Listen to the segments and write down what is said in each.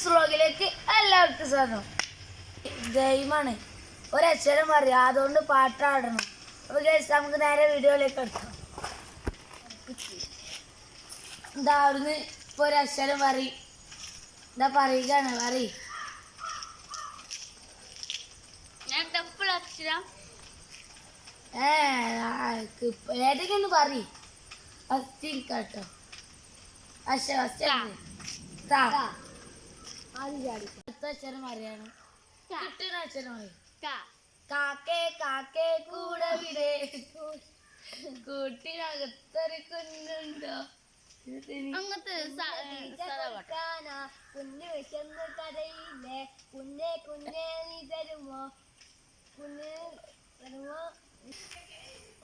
വ്ലോഗിലേക്ക് എല്ലാവർക്കും സ്വാഗതം. ഗെയിമാണ്, ഒരക്ഷരം അറിയാം, അതുകൊണ്ട് പാട്ടാടണം. അപ്പോൾ ഗൈസ് നമുക്ക് നേരെ വീഡിയോയിലേക്ക് എടുക്കാം. എന്താ അവിടുന്ന് ഇപ്പോൾ ഒരക്ഷരം പറയും, എന്താ പറയുകയാണ് പറയും. ഏതൊക്കെ ഒന്ന് പറയും. ഫസ്റ്റ് കേട്ടോ അക്ഷരം അക്ഷരം അറിയാണ്. കിട്ടുന്ന അക്ഷരം പറയും. കാക്കേ കാക്കേ കൂടെ വിടെ കൂട്ടിനകത്തൊരു കുഞ്ഞുണ്ടോ. കുഞ്ഞ് വിശന്ന് കരയില്ലേ, കുഞ്ഞെ കുഞ്ഞെ നീ തരുമോ, കുഞ്ഞ് തരുമോ.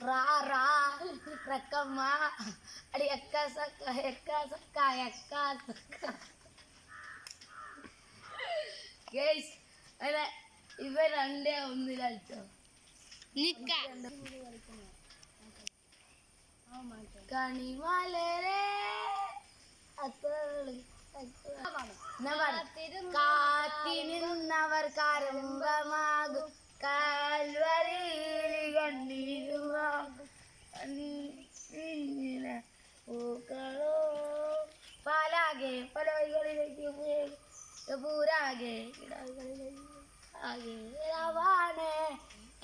റാ റാ റക്കമ്മ അടി അക്ക സക്ക എക്ക സക്ക എക്ക സക്ക. ഗൈസ് അല്ല ഇവ രണ്ടേ ഒന്നിലോ കണിമലരെ കാത്തിരുന്നവർ കരമ്പമാകും കാൽവരിയിൽ കണ്ണീരുമാകും പൂക്കളോ പാലാകെ പലവഴികളിലേക്ക് പൂരാകെ ആകെ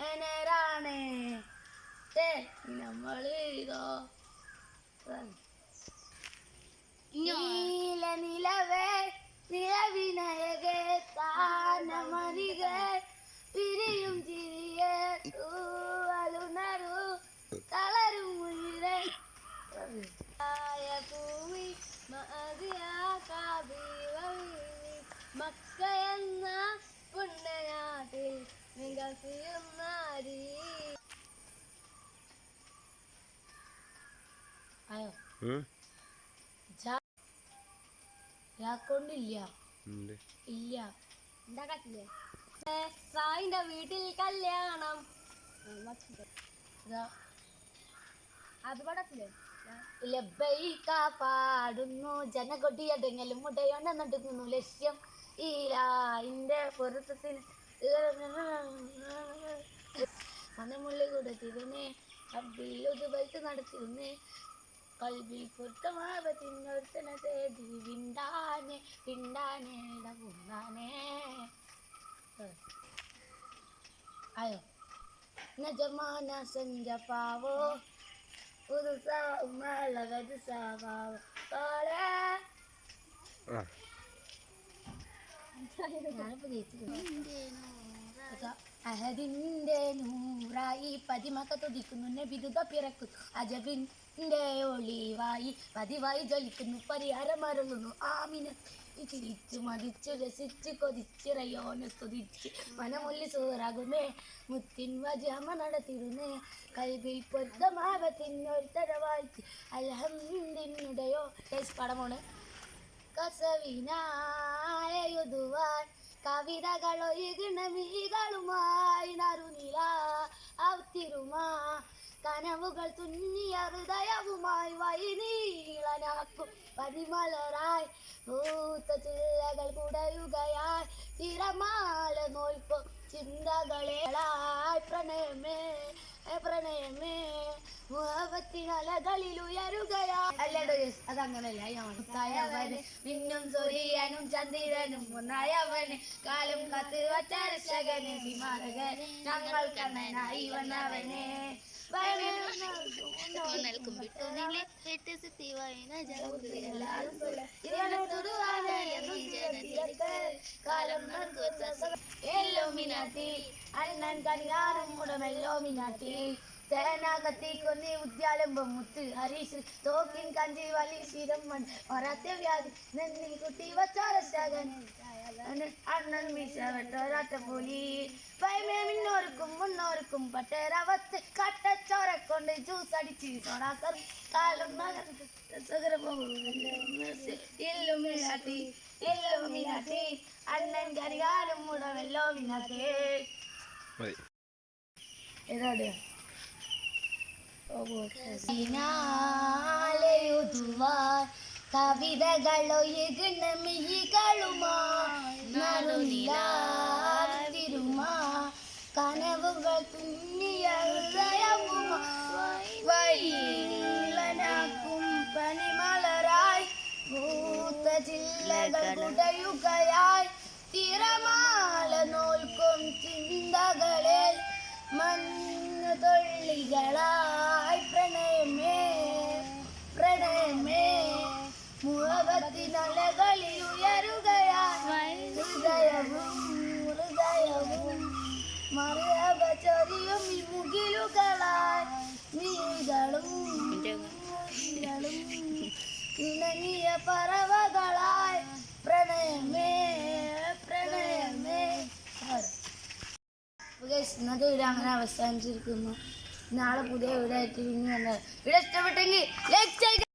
എനരാണ് നമ്മളിതോ നീല നിലവേ നിലവിനയകെ താനമരികെ പിരിയും ചിരിയെ തൂവലുണരു തളരും ഉയരെ ഭൂമി മക്കയെന്ന പുണ്യനാട്ടിൽ മികസിയുന്നാരി. അയോ കൊണ്ടില്ല ഇല്ല ഉണ്ടാക്കത്തില്ലേ. സായിന്റെ വീട്ടിൽ കല്യാണം അത് പടത്തില്ലേ. പാടുന്നു ജനകൊടിയടങ്ങലും മുടയോണ നടുങ്ങുന്നു ലക്ഷ്യം ഈരാന്റെ പൊരുത്തത്തിന് മണമുള്ളി കൊടുത്തിരുന്നേ അബ്ബിലൊരു ബൈക്ക് നടത്തിരുന്നേ കൽവിൽ പൊരുത്തമാപത്തിനൊരുത്തനെ തേടി വിണ്ടാനെ പിണ്ടാനെ ഇടപുണ്ടാനേ. അയോ നജമാന സഞ്ച പാവോ പുതുസാ ഉമ്മളകത് സാവാവോ കാളേ അഹദിന്റെ നൂറായി പതിമക്ക തുതിക്കുന്നു ബിരുദ പിറക്കുന്നു അജബിന്റെ ഒളിവായി പതിവായി ജലിക്കുന്നു പരിഹാരമരുളുന്നു ആമിന ചിരിച്ചു മതിച്ചു രസിച്ച് കൊതിച്ചിറയോനെ സ്തുതിച്ച് മനമൊല്ലി സൂറാകുന്നേ മുത്തിൻ വജമ നടത്തിരുന്നേ കൽവിൽ പൊരുത്തമാകത്തിനൊരുത്തരവായിച്ച് അൽഹംദിനുടയോ പടമോണ് കസവിനായുതുവാൻ കവിതകളൊഴുകണമീകളുമായി നറുനില അവത്തിരുമാ കനവുകൾ തുന്നിയ ഹൃദയവുമായി വൈനീളനാക്കും പതിമലരായി പൂത്ത ചില്ലകൾ കുടയുകയായി തിരമാല നോൽക്കും ചിന്തകളേളായി പ്രണയമേ പ്രണയമേ മുഹബത്തിനലകളിൽ ഉയരുകയായി. അല്ലടോ അതങ്ങനല്ല. മിന്നും സൂര്യനും ചന്ദ്രനും ഒന്നായവന് കാലം കത്ത് വച്ചരശകന് വിമാനകൻ ഞങ്ങൾ കണ്ണനായി വന്നവനെ അണ്ണൻ കണിയാറും ഉടമല്ലോ മിനാട്ടി തേന കത്തിക്കൊന്നി ഉദ്യാലംബം മുത്ത് ഹരീഷ് തോക്കിൻ കഞ്ചി വലി ശിരമ്മൻ ഒരത്തെ വ്യാധി നെന്നി കുട്ടി വച്ചാരശകൻ അണ്ണൻ മീശ വെട്ടോരാറ്റ പോലി പൈമേ മിന്നോർക്കും മുന്നോർക്കും പട്ടേരവത്ത് കട്ടച്ചോരക്കൊണ്ട് ജ്യൂസ് അടിച്ച് സോടാക്കർ കാലം ഇല്ലുമിനാട്ടി അണ്ണൻ കരികാലും മുടവല്ലോ മിനാട്ടേ. ഏതാടിയാ കവിതകളൊഴുകുന്ന മിഴികളുമാ നറുനിലാതിരുമാ കനവുകൾ തുന്നിയ ഹൃദയവുമായി വൈലനാക്കും പനിമലരായി പൂത്ത ചില്ലകൾ കുടയുകയായി തിരമാല നോൽക്കും ചിന്തകളെ മഞ്ഞു തൊള്ളികളായി പ്രണയമേ പ്രണയമേ മുഖത്തിനലകളിൽ ഉയരുകയായി ഹൃദയവും ഹൃദയവും മറിയവ ചൊരിയും മുകിലുകളായി നീകളും ഇണങ്ങിയ പറവകളായി പ്രണയമേ പ്രണയമേ. ഇന്നത്തെ വീഡിയോ അങ്ങനെ അവസാനിച്ചിരിക്കുന്നു. നാളെ പുതിയ വീഡിയോ ആയിട്ട് പിന്നെ വീഡിയോ ഇഷ്ടപ്പെട്ടെങ്കിൽ ലൈക്ക് ചെയ്യുക.